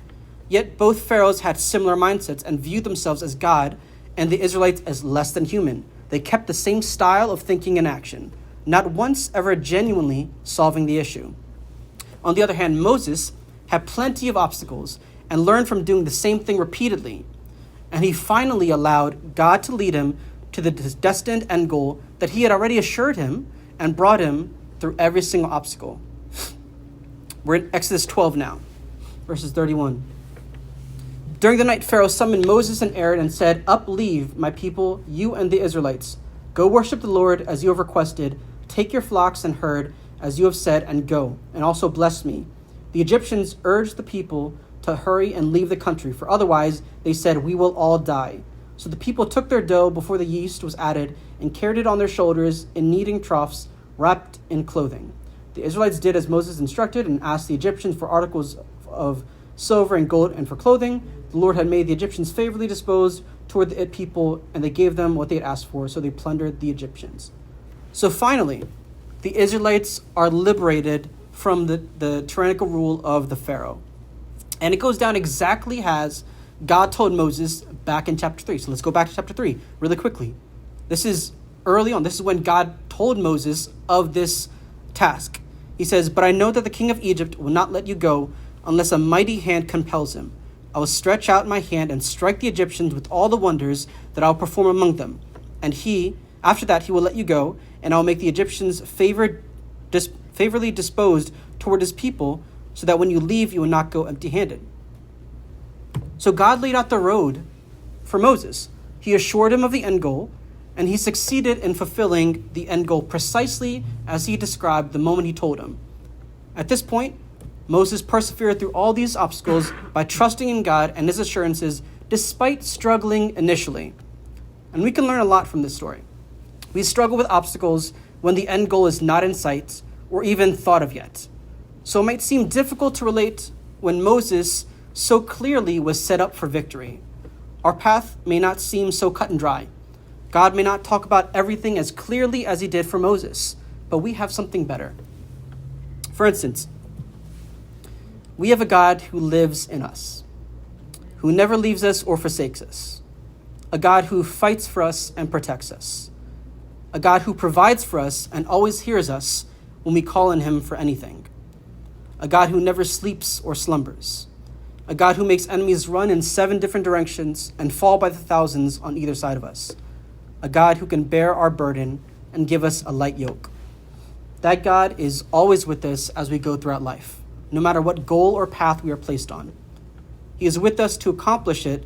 Yet both pharaohs had similar mindsets and viewed themselves as God and the Israelites as less than human. They kept the same style of thinking and action, not once ever genuinely solving the issue. On the other hand, Moses had plenty of obstacles and learned from doing the same thing repeatedly. And he finally allowed God to lead him to the destined end goal that he had already assured him and brought him through every single obstacle. We're in Exodus 12 now, verses 31. During the night, Pharaoh summoned Moses and Aaron and said, "Up, leave, my people, you and the Israelites. Go worship the Lord as you have requested. Take your flocks and herd as you have said, and go, and also bless me." The Egyptians urged the people to hurry and leave the country, for otherwise, they said, "We will all die." So the people took their dough before the yeast was added and carried it on their shoulders in kneading troughs wrapped in clothing. The Israelites did as Moses instructed and asked the Egyptians for articles of silver and gold and for clothing. The Lord had made the Egyptians favorably disposed toward the people, and they gave them what they had asked for, so they plundered the Egyptians. So finally, the Israelites are liberated from the tyrannical rule of the Pharaoh. And it goes down exactly as God told Moses back in chapter 3. So let's go back to chapter 3 really quickly. This is early on. This is when God told Moses of this task. He says, "But I know that the king of Egypt will not let you go unless a mighty hand compels him. I will stretch out my hand and strike the Egyptians with all the wonders that I will perform among them. And after that, he will let you go, and I will make the Egyptians favorably disposed toward his people, so that when you leave, you will not go empty-handed." So God laid out the road for Moses. He assured him of the end goal, and he succeeded in fulfilling the end goal precisely as he described the moment he told him. At this point, Moses persevered through all these obstacles by trusting in God and his assurances despite struggling initially. And we can learn a lot from this story. We struggle with obstacles when the end goal is not in sight or even thought of yet. So it might seem difficult to relate when Moses so clearly was set up for victory. Our path may not seem so cut and dry. God may not talk about everything as clearly as he did for Moses, but we have something better. For instance, we have a God who lives in us, who never leaves us or forsakes us, a God who fights for us and protects us, a God who provides for us and always hears us when we call on him for anything, a God who never sleeps or slumbers, a God who makes enemies run in 7 different directions and fall by the thousands on either side of us, a God who can bear our burden and give us a light yoke. That God is always with us as we go throughout life, no matter what goal or path we are placed on. He is with us to accomplish it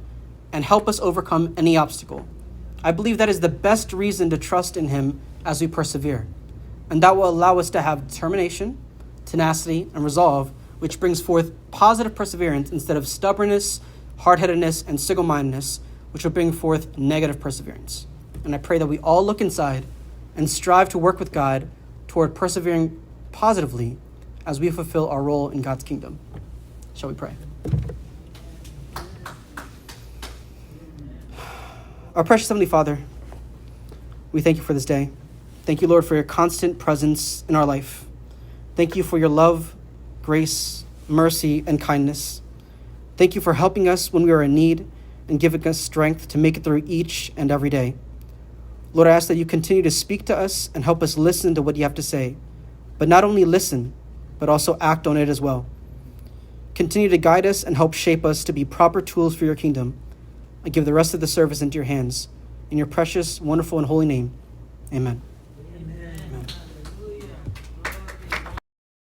and help us overcome any obstacle. I believe that is the best reason to trust in him as we persevere, and that will allow us to have determination, tenacity, and resolve, which brings forth positive perseverance instead of stubbornness, hard-headedness, and single-mindedness, which will bring forth negative perseverance. And I pray that we all look inside and strive to work with God toward persevering positively as we fulfill our role in God's kingdom. Shall we pray? Our precious Heavenly Father, we thank you for this day. Thank you, Lord, for your constant presence in our life. Thank you for your love, grace, mercy, and kindness. Thank you for helping us when we are in need and giving us strength to make it through each and every day. Lord, I ask that you continue to speak to us and help us listen to what you have to say, but not only listen, but also act on it as well. Continue to guide us and help shape us to be proper tools for your kingdom. I give the rest of the service into your hands. In your precious, wonderful, and holy name, amen.